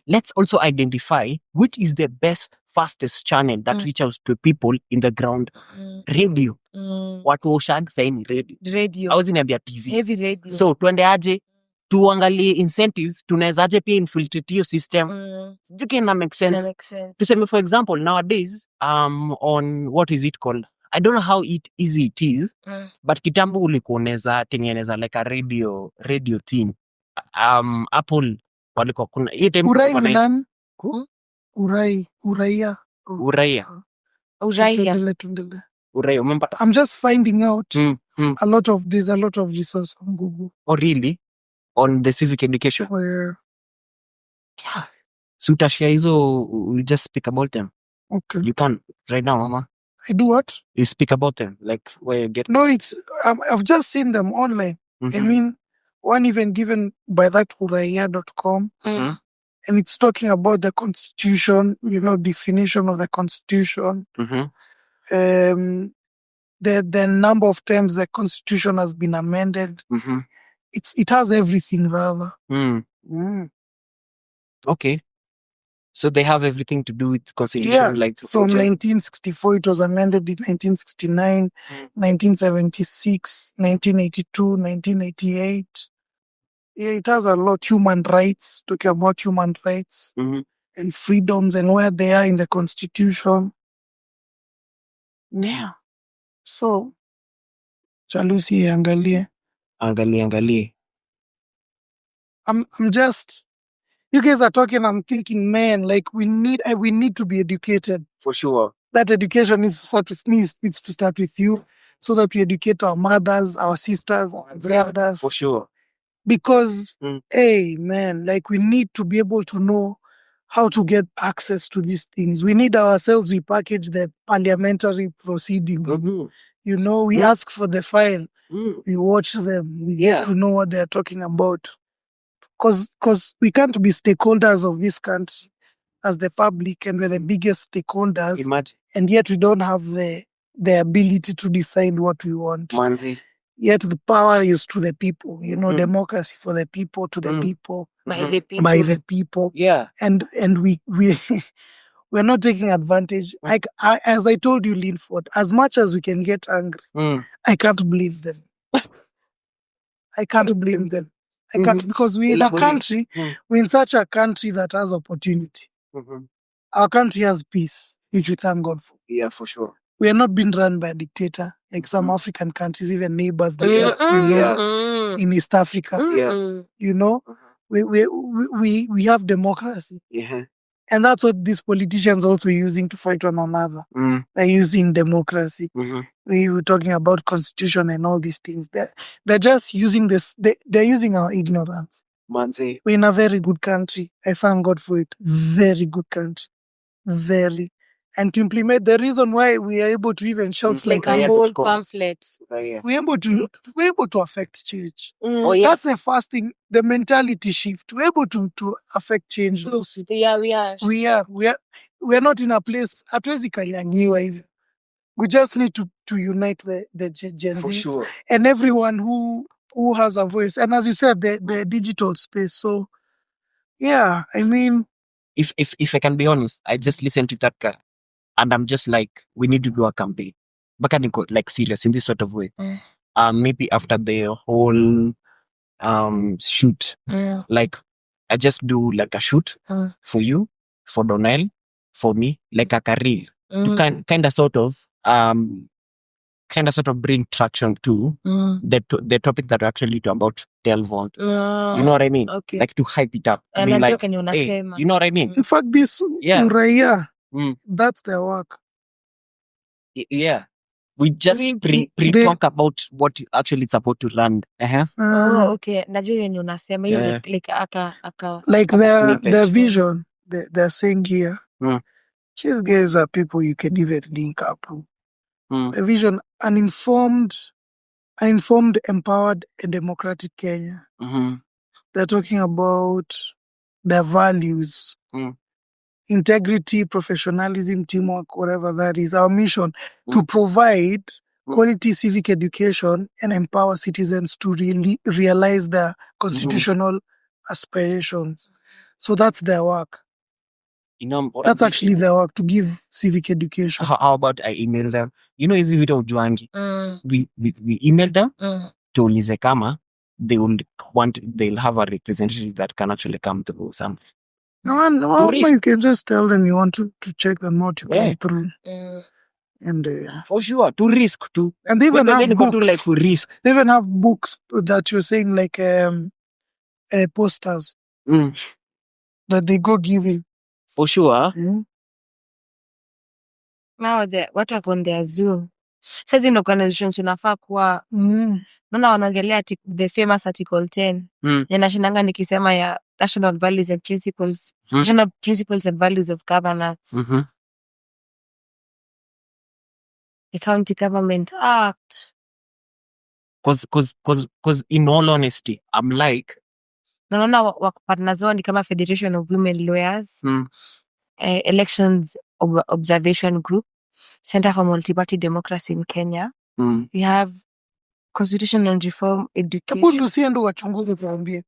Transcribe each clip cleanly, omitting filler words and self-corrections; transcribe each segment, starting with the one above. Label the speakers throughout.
Speaker 1: let's also identify which is the best, fastest channel that reach out to people in the ground. Radio. Watu wa ushag sahi ni radio. Hauzi niambia TV.
Speaker 2: Heavy radio.
Speaker 1: So tuende aje tuangalie incentives, tunawezaje pia infiltrate hiyo system. Sijui kina make sense. Tuseme for example nowadays on what is it called? I don't know how easy it is, but kitambo ulikuwa unaweza tengeneza like a radio thing. Apple walikuwa kuna hiyo time
Speaker 3: Uraia.
Speaker 1: Umempata?
Speaker 3: I'm just finding out there's a lot of resource on Google.
Speaker 1: Oh really? On the civic education?
Speaker 3: Where?
Speaker 1: Yeah. So utashare hizo, we just speak about them.
Speaker 3: Okay.
Speaker 1: You can right now, mama.
Speaker 3: I do what?
Speaker 1: You speak about them, like where you get.
Speaker 3: No, it's I've just seen them online. I mean, one even given by that uraia.com, and it's talking about the constitution, definition of the constitution, the number of times the constitution has been amended. It has everything rather.
Speaker 1: Okay. So they have everything to do with constitution, like
Speaker 3: from 1964 it was amended in 1969, 1976, 1982, 1988. Yeah, it has a lot. Human rights, talking about human rights and freedoms and where they are in the constitution.
Speaker 1: Yeah.
Speaker 3: So, Chalusi angalie.
Speaker 1: Angalie.
Speaker 3: I'm just, you guys are talking, I'm thinking, man, like we need to be educated.
Speaker 1: For sure.
Speaker 3: That education needs to start with me, needs to start with you, so that we educate our mothers, our sisters, our brothers.
Speaker 1: For sure.
Speaker 3: Because, hey, man, like we need to be able to know how to get access to these things. We need ourselves, we package the parliamentary proceedings. We ask for the file. We watch them. We get to know what they're talking about. Because we can't be stakeholders of this country as the public, and we're the biggest stakeholders.
Speaker 1: Imagine.
Speaker 3: And yet we don't have the ability to decide what we want.
Speaker 1: Manzi.
Speaker 3: Yet the power is to the people, democracy for the people, to the people,
Speaker 2: by the people.
Speaker 3: By the people.
Speaker 1: Yeah.
Speaker 3: And we're not taking advantage. As I told you, Linford, as much as we can get angry, I can't blame them. I can't blame them. I can't, because we're in a country, we're in such a country that has opportunity. Our country has peace, which we thank God for.
Speaker 1: Yeah, for sure.
Speaker 3: We are not being run by a dictator like some African countries, even neighbors that in East Africa. We have democracy.
Speaker 1: Yeah.
Speaker 3: And that's what these politicians also using to fight one another. They're using democracy. We were talking about constitution and all these things. They're just using this. They're using our ignorance.
Speaker 1: Manzi.
Speaker 3: We're in a very good country. I thank God for it. Very good country. Very. And to implement the reason why we are able to even shout
Speaker 2: like a whole pamphlet.
Speaker 3: We're able to affect change.
Speaker 1: That's
Speaker 3: the first thing, the mentality shift. We're able to affect change.
Speaker 2: Yeah, we are.
Speaker 3: We are not in a place. Hatuwezi kanyangiwa hivi. We just need to unite the Gen
Speaker 1: For
Speaker 3: Zs
Speaker 1: sure.
Speaker 3: and everyone who has a voice. And as you said, the digital space. So, yeah, I mean,
Speaker 1: if I can be honest, I just listened to that guy. And I'm just like, we need to do a campaign. But can you go like serious in this sort of way? Maybe after the whole shoot, like I just do like a shoot for you, for Donnell, for me, like a career to kind of sort of bring traction to the topic that we're actually about to delve on. You know what I mean?
Speaker 2: Okay.
Speaker 1: Like to hype it up. To be like, hey, you know what I mean?
Speaker 3: In fact, this Uraia, that's their work.
Speaker 1: Yeah. We just pre-talk about what actually it's about to run.
Speaker 2: Okay. Najua yenye unasema hiyo
Speaker 3: like their vision, they're saying here. These guys are people you can even link up with. A vision, an informed, empowered, and democratic Kenya. They're talking about their values. Integrity, professionalism, teamwork, whatever that is. Our mission to provide quality civic education and empower citizens to really realize their constitutional aspirations. So that's their work.
Speaker 1: You know,
Speaker 3: That's actually their work, to give civic education.
Speaker 1: how about I email them? You know, hizi vitu ujuangi. We email them. Tuulize kama they'll have a representative that can actually come through something.
Speaker 3: No, you can just tell them you want to check them out to come through. And
Speaker 1: for sure, to risk too.
Speaker 3: And they even have books.
Speaker 1: Like to risk.
Speaker 3: They even have books that you're saying, like posters that they go give you.
Speaker 1: For sure.
Speaker 2: Now what wako on their Zoom. Sasa in organizations unafaa kuwa naona wanaongelea the famous article 10 yanashindanga nikisema ya national values and principles, national principles and values of governance, the County Government Act.
Speaker 1: Cause in all honesty, I'm like,
Speaker 2: naona partners wao ni kama Federation of Women Lawyers, Elections Observation Group, Center for Multi-Party Democracy in Kenya. We have Constitution and Reform Education.
Speaker 3: Hebu Lucia ndo wachunguze tuambie.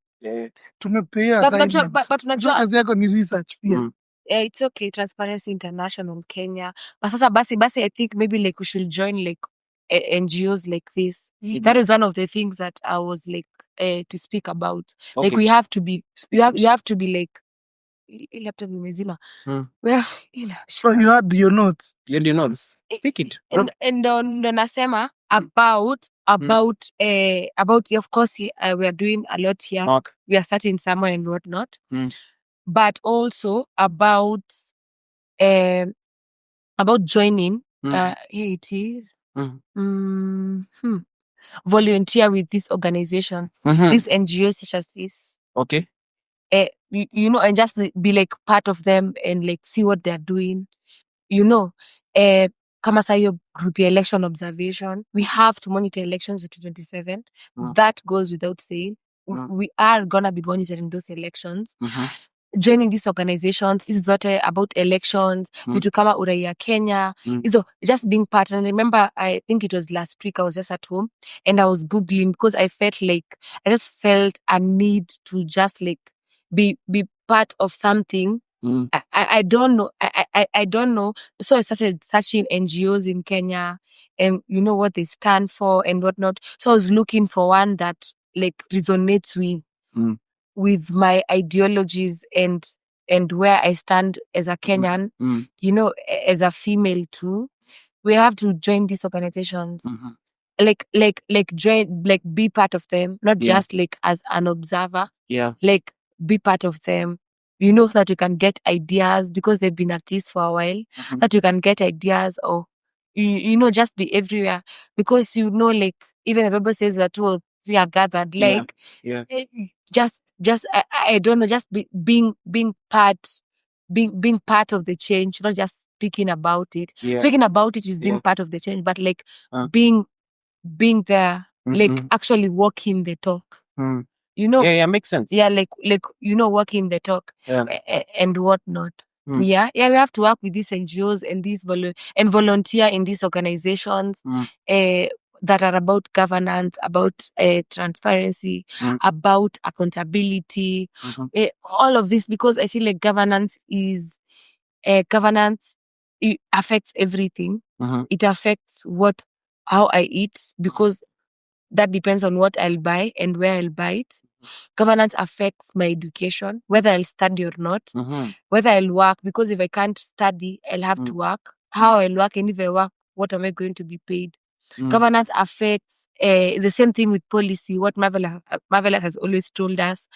Speaker 3: Tumepea assignment.
Speaker 2: But unajua
Speaker 3: kazi yako ni research pia.
Speaker 2: It's okay, Transparency International Kenya. But sasa basi I think maybe like we should join like NGOs like this. That is one of the things that I was like to speak about. Okay. Like we have to be you have to be like laptop mzima. Well,
Speaker 3: so you had your notes.
Speaker 1: You had your notes. Speak it.
Speaker 2: And ndo nasema about of course we are doing a lot here.
Speaker 1: Mark.
Speaker 2: We are starting somewhere and whatnot. But also about joining. Here it is. Volunteer with these organizations, these NGOs such as this.
Speaker 1: Okay.
Speaker 2: You know, and just be like part of them and like see what they're doing. You know, kama sayo group election observation, we have to monitor elections to 2027. That goes without saying. We are gonna be monitoring those elections. Joining these organizations is not about elections, vitu kama Uraia Kenya. So just being part. And I remember, I think it was last week, I was just at home and I was Googling because I just felt a need to just like be part of something. I don't know. I don't know. So I started searching NGOs in Kenya and you know what they stand for and whatnot. So I was looking for one that like resonates with my ideologies and where I stand as a Kenyan, you know, as a female too. We have to join these organizations. Like join, like be part of them, not just like as an observer.
Speaker 1: Yeah.
Speaker 2: Like be part of them. You know, so that you can get ideas because they've been at this for a while. That you can get ideas or you know, just be everywhere. Because you know, like even the Bible says that we are gathered. Like just I don't know, just being part of the change, not just speaking about it. Speaking about it is being part of the change, but like being there, like actually walking the talk. You know,
Speaker 1: makes sense.
Speaker 2: Yeah, like you know, walking the talk and whatnot. Yeah, we have to work with these NGOs and these volunteer in these organizations that are about governance, about transparency, about accountability, all of this, because I feel like governance it affects everything. It affects how I eat, because that depends on what I'll buy and where I'll buy it. Governance affects my education, whether I'll study or not, whether I'll work, because if I can't study, I'll have to work. How I'll work, and if I work, what am I going to be paid? Governance affects the same thing with policy, what Marvelous has always told us.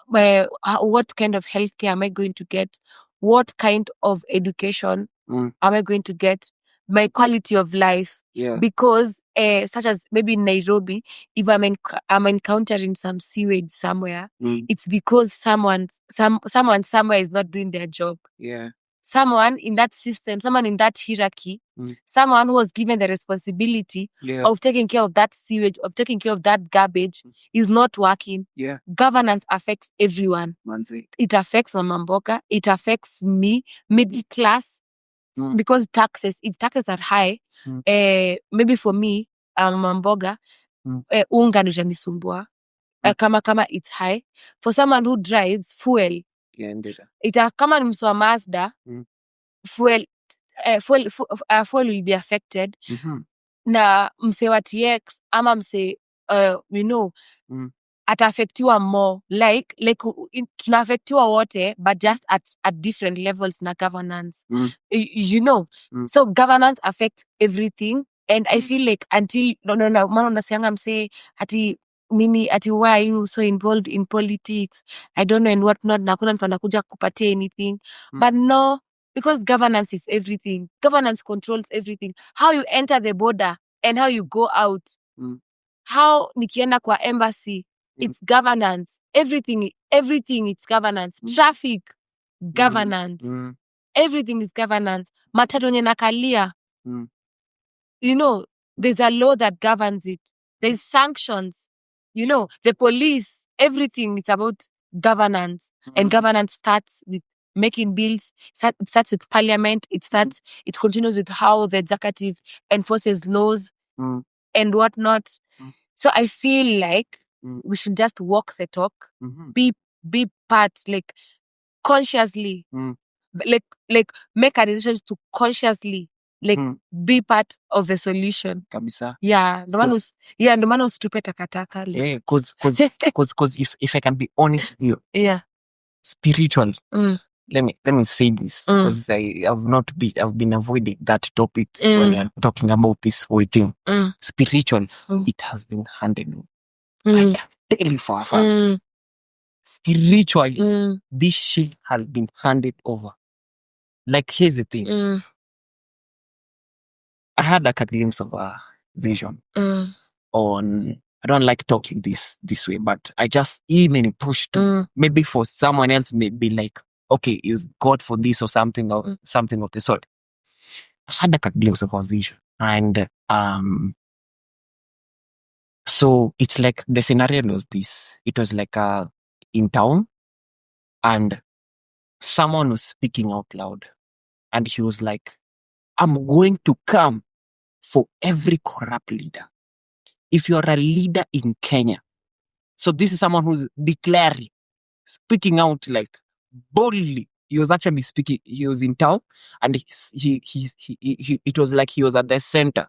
Speaker 2: What kind of healthcare am I going to get? What kind of education am I going to get? My quality of life. Because such as maybe in Nairobi, if I'm encountering some sewage somewhere, it's because someone somewhere is not doing their job. Someone in that system, someone in that hierarchy, someone who was given the responsibility of taking care of that sewage, of taking care of that garbage, is not working. Governance affects everyone. It affects Mama Mboga. It affects me, middle class. Because if taxes are high, maybe for me, Mama Mboga, unga ndio janisumbua. kama it's high. For someone who drives fuel, kama ni mswa Mazda, fuel will be affected. Na mse wa TX ama mse ataafektiwa more, like tunaafektiwa wote, but just at different levels na governance. So governance affects everything, and I feel like until maana unasianga mse ati why are you so involved in politics, I don't know and what not, na kuna mtu anakuja kupatia anything. But no, because governance is everything. Governance controls everything. How you enter the border and how you go out. How nikienda kwa embassy, it's governance. Everything it's governance. Traffic, governance. Everything is governance. Matatu yenye nakalia. There's a law that governs it. There's sanctions. The police, everything, it's about governance. And governance starts with making bills. It starts with parliament. It continues with how the executive enforces laws and whatnot. So I feel like we should just walk the talk, be part, like consciously, like make a decision to consciously, like be part of the solution.
Speaker 1: Kabisa.
Speaker 2: Yeah, no man usitupe takataka.
Speaker 1: Yeah, cause if I can be honest with you,
Speaker 2: yeah,
Speaker 1: spiritual. Let me say this because I've been avoiding that topic when you're talking about this whole thing. Spiritual, it has been handed over. I can tell you for a fact. Spiritually, this shit has been handed over. Like, here's the thing. I had like a glimpse of a vision on. I don't like talking this way, but I just even pushed. Maybe for someone else, maybe like, okay, is God for this or something or something of the sort. I had like a glimpse of a vision, and so it's like the scenario was this. It was like in town, and someone was speaking out loud, and he was like, "I'm going to come for every corrupt leader. If you're a leader in Kenya," so this is someone who's declaring, speaking out like boldly. He was actually speaking. He was in town, and he it was like he was at the center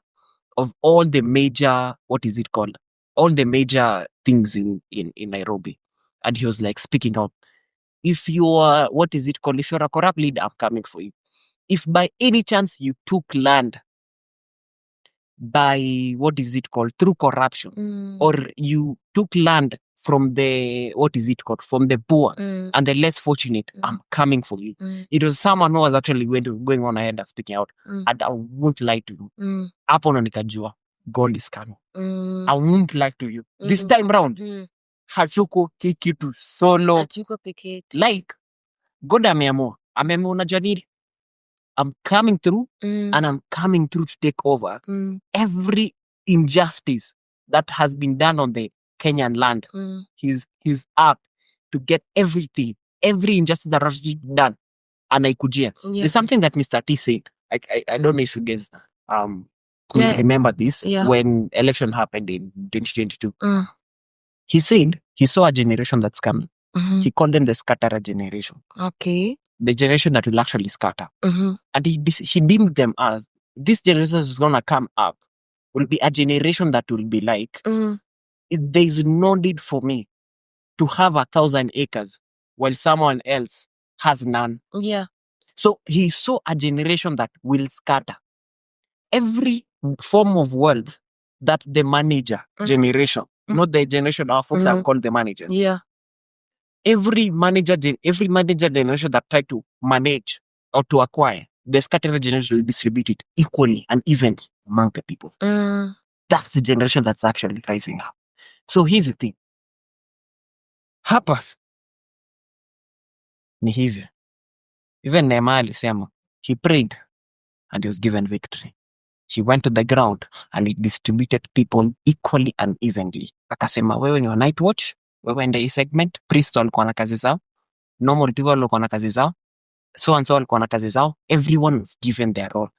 Speaker 1: of all the major, what is it called? All the major things in Nairobi. And he was like speaking out. If you are, what is it called? If you're a corrupt leader, I'm coming for you. If by any chance you took land by, what is it called? Through corruption, or you took land from the, what is it called? From the poor and the less fortunate, I'm coming for you. It was someone who was actually going on ahead and speaking out. And I won't lie to you. Hapo ndo nikajua God is coming. I won't lie to you. This time round, hatuko kitu solo.
Speaker 2: Hatuko peke yetu.
Speaker 1: Like, God ameamua. Ameamua unajua nini? I'm coming through and I'm coming through to take over every injustice that has been done on the Kenyan land. He's up to get everything, every injustice that has been done. Anaikujia.
Speaker 2: Yeah.
Speaker 1: There's something that Mr. T said. I don't know if you guys could remember this when election happened in 2022. He said he saw a generation that's coming. He called them the scatterer generation.
Speaker 2: Okay.
Speaker 1: The generation that will actually scatter. And he deemed them as, this generation is going to come up, will be a generation that will be like, there is no need for me to have 1,000 acres while someone else has none.
Speaker 2: Yeah.
Speaker 1: So he saw a generation that will scatter. Every form of wealth that the manager generation, not the generation our folks are called the managers.
Speaker 2: Yeah.
Speaker 1: Every manager generation that tried to manage or to acquire, the scattered generation will distribute it equally and evenly among the people. That's the generation that's actually rising up. So here's the thing. Hapa ni hivyo. Even Nehemiah alisema, he prayed and he was given victory. He went to the ground and he distributed people equally and evenly. Akasema, wewe ni wa night watch, wewe ndio hii segment, priest walikuwa na kazi zao, normal people walikuwa na kazi zao, so and so walikuwa na kazi zao, everyone was given their role.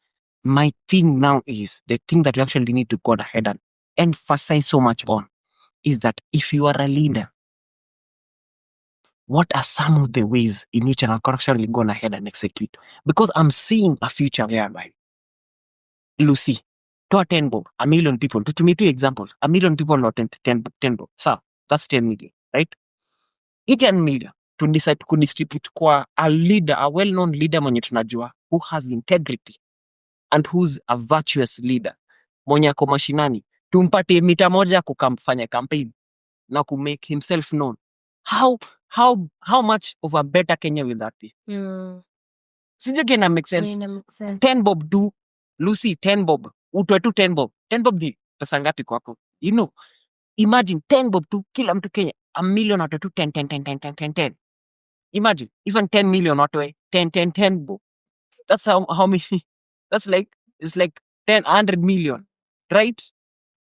Speaker 1: My thing now is, the thing that we actually need to go ahead and emphasize so much on is that if you are a leader, what are some of the ways in which you can actually go ahead and execute? Because I'm seeing a future whereby, Lucy, to 10 bob, a million people. To me, 2 example, a million people not 10 bob. So that's 10 million, right? 10 million to decide to distribute kwa a leader, a well-known leader mwenye tunajua, who has integrity and who's a virtuous leader, mwenye ako mashinani, tumpatie mita moja kukamfanya campaign na ku make himself known. How much of a better Kenya will that be? Sijui kena make sense. 10 bob tu, Lucy, 10 bob. Utwe tu 10 bob. 10 bob ni pesa ngapi kwako? You know, imagine 10 bob tu, kila mtu Kenya, a million atwe tu 10. Imagine, even 10 million atwe, 10 bob. That's how many, that's like, it's like 100 million, right?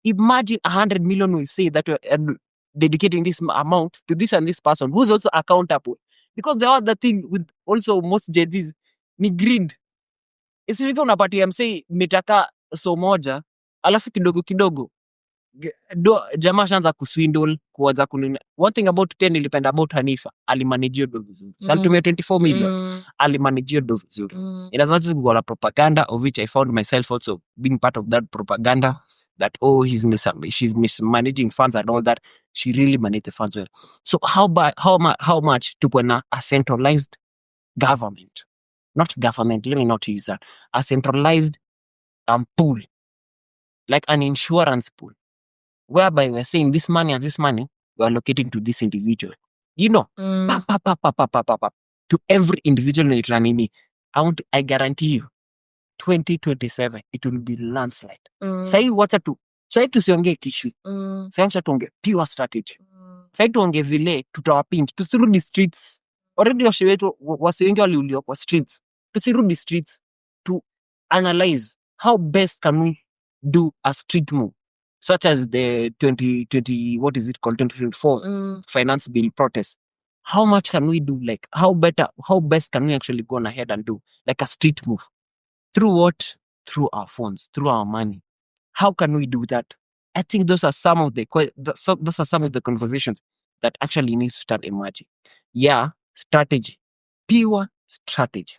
Speaker 1: Imagine 100 million we say that we're dedicating this amount to this and this person who's also accountable. Because the other thing with also most Gen Zs ni greed. Isifika unapatia msei mitaka so moja, alafu kidogo jamaa shanza kuswindle kuanza kunina. One thing about 10 nilipenda about Hanifa, alimanage do vizuri. So alitumia 24 million, alimanage do vizuri. In as much as we got a propaganda, of which I found myself also being part of that propaganda, that she's mismanaging funds and all that, she really managed the funds well. So how much tuko na a centralized government, not government, let me not use that, a centralized pool, like an insurance pool, whereby we're saying this money and this money we're allocating to this individual, you know, to every individual in Ranini. I guarantee you 2027 it will be landslide. Sai tusiongee kishu. Sai wacha tuongee pure strategy. Sai tuongee vile tutawapinch, tusirudi streets. Already wasi wengi waliuliwa kwa streets. Tusirudi streets to analyze how best can we do a street move, such as the 2024 finance bill protest. How much can we do? Like how best can we actually go on ahead and do like a street move? Through what? Through our phones, through our money. How can we do that? I think those are some of the conversations that actually needs to start emerging. Yeah, strategy, pure strategy.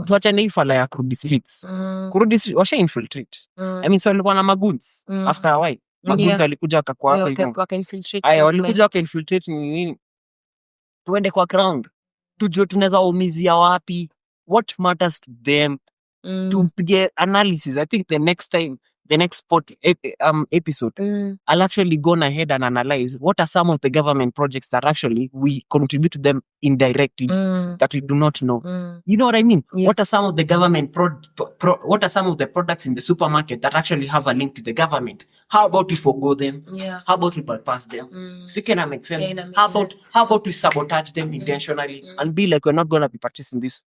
Speaker 1: Tuachane hii fala ya kurudi streets. Kurudi streets, washa infiltrate. I mean, so walikuwa na magoons after a while. Magoons walikuja wakakuwa hapa hivyo. Walikuja waka-infiltrate nini? Tuende kwa ground. Tujue tunaweza umizia wapi. What matters to them? To get analysis. I think the next episode, I'll actually go ahead and analyze what are some of the government projects that actually we contribute to them indirectly that we do not know. You know what I mean? Yeah. What are some of the government what are some of the products in the supermarket that actually have a link to the government? How about we forgo them? Yeah. How about we bypass them? So can that make sense? Yeah, how about we sabotage them intentionally and be like, we're not going to be purchasing this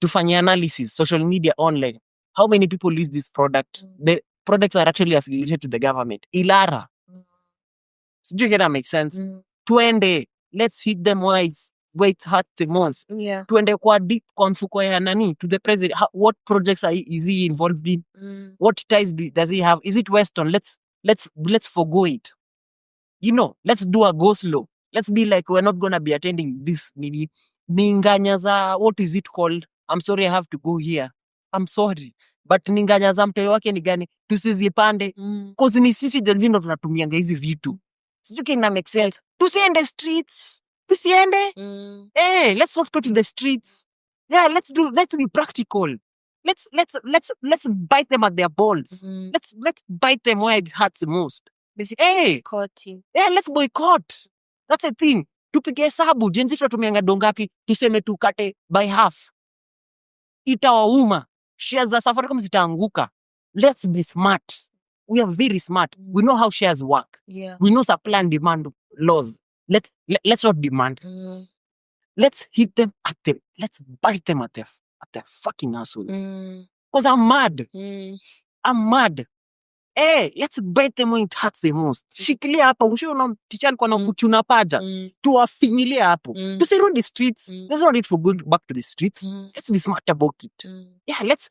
Speaker 1: to find analysis, social media, online. How many people use this product? The products are actually affiliated to the government. Ilara. Do you get that make sense? Tuende, let's hit them where it's hurt the most. Yeah. Tuende kwa deep kwa mfuko ya nani to the president. What projects is he involved in? What ties does he have? Is it Weston? Let's forgo it. You know, let's do a go slow. Let's be like, we're not gonna be attending this meeting. Ninganyaza, what is it called? I'm sorry, I have to go here. I'm sorry. But ninganyaza mtoyo wake ni gani? Tusizipande. Cause ni sisi Gen ndo tunatumianga hizi vitu. Sijui kina make sense. Tusiende streets. Tusiende. Hey, let's not go to the streets. Yeah, let's be practical. Let's bite them at their balls. Let's bite them where it hurts the most.
Speaker 2: Basically, boycotting.
Speaker 1: Yeah, let's boycott. That's a thing. Tupige hesabu, Gen Z tunatumianga dongapi, tuseme tukate by half. Itawauma. Shares za Safaricom zitaanguka. Let's be smart. We are very smart. We know how shares work.
Speaker 2: Yeah.
Speaker 1: We know supply and demand laws. Let's not demand. Let's hit them let's bite them at their fucking assholes. Because I'm mad. I'm mad. Hey, let's bite them when it hurts the most. Shikilia hapa, ushiona ticha alikuwa na kuchuna paja. Tuwafinyilia hapo. Tusirudi streets. Let's not need for going back to the streets. Let's be smart about it. Yeah, let's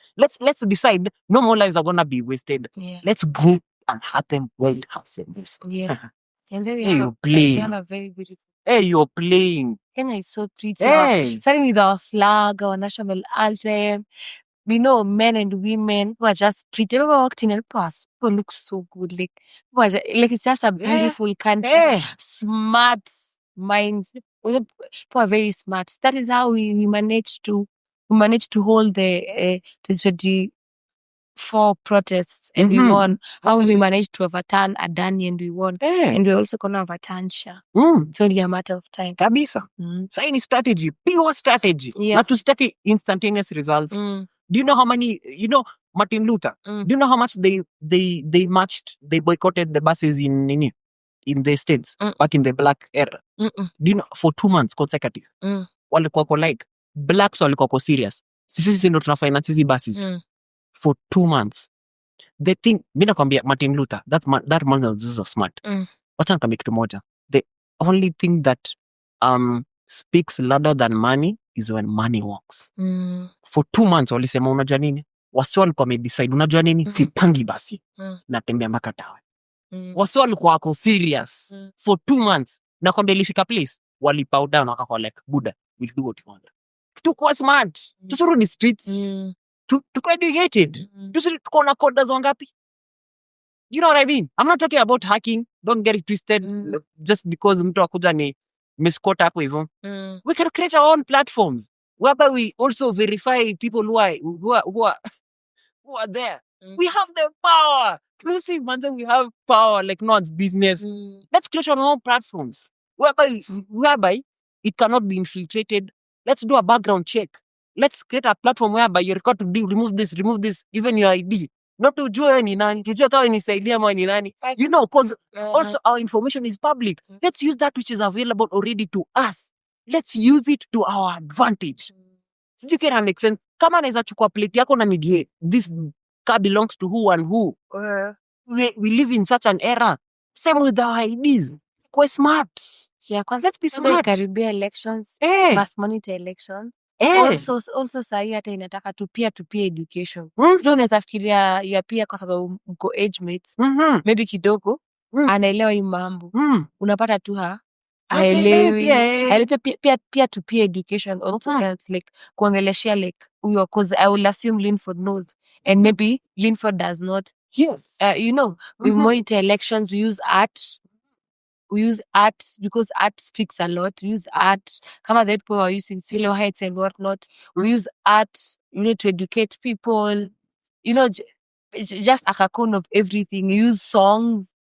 Speaker 1: decide no more lives are gonna be wasted. Yeah. Let's go and hurt them when it hurts the most.
Speaker 2: Yeah. And then we
Speaker 1: Hey,
Speaker 2: have
Speaker 1: you're
Speaker 2: we
Speaker 1: playing.
Speaker 2: have a very beautiful.
Speaker 1: Hey, you're playing.
Speaker 2: Kenya is so pretty.
Speaker 1: Hey.
Speaker 2: Starting with our flag, our national anthem. We know men and women who are just pretty. People walked in and people look so good. Like, like it's just a beautiful country.
Speaker 1: Hey.
Speaker 2: Smart minds. People are very smart. That is how we managed to hold the 2024 protests and we won. How we managed to overturn Adani and we won.
Speaker 1: Hey.
Speaker 2: And we're also gonna overturn Shah. It's only a matter of time.
Speaker 1: Kabisa. Sahi ni strategy. Pure strategy.
Speaker 2: Yeah.
Speaker 1: Na tusitaki instantaneous results. Do you know how many, Martin Luther, do you know how much they marched, they boycotted the buses in the States back in the black era? Do you know, for 2 months consecutive? Walikuwa like, blacks walikuwa serious. Sisi ndo tunafinance hizi buses. For 2 months. The thing, mina kwambia Martin Luther, that man was smart. Wacha nikwambie kitu moja. The only thing that speaks louder than money is when money walks. For 2 months walisema unajua nini? Wasi walikuwa wamedecide unajua nini? Sipangi basi. Natembea mpaka tawe. Wasi walikuwa wako serious. For 2 months. Na kwambia ilifika place walipow down wakakuwa like Buddha, we'll do what you want. Tukuwa smart. Tusurudi streets. Tuko educated. Tuko na coders wangapi? You know what I mean? I'm not talking about hacking. Don't get it twisted. Just because mtu akuja ni misquote hapo hivyo. We can create our own platforms whereby we also verify people who are there. We have the power. Inclusive, man, we have power like no one's business. Let's create our own platforms whereby it cannot be infiltrated. Let's do a background check. Let's create a platform whereby you're required to remove this, even your ID. Not to jua ni nani, tujua kama nisaidia ama ni nani. You know, because also our information is public. Let's use that which is available already to us. Let's use it to our advantage. So you can make sense. Kama naweza chukua plate yako na nijue, this car belongs to who and who. We live in such an era. Same with our IDs. We're smart.
Speaker 2: Yeah,
Speaker 1: let's be smart.
Speaker 2: Karibia elections. Must monitor elections. Also sahi hata inataka to peer education. Ndio unaweza fikiria ya pia kwa sababu mko age mates. Maybe kidogo anaelewa hii mambo. Unapata tu haelewi. Peer to peer education also helps like kuongeleshia like huyo, cause I will assume Linford knows and maybe Linford does not.
Speaker 1: Yes.
Speaker 2: We monitor elections, we use art. We use art because art speaks a lot. We use art. Kama the people are using Silo Heights and whatnot. We use art, to educate people. It's just a cocoon of everything. We use songs.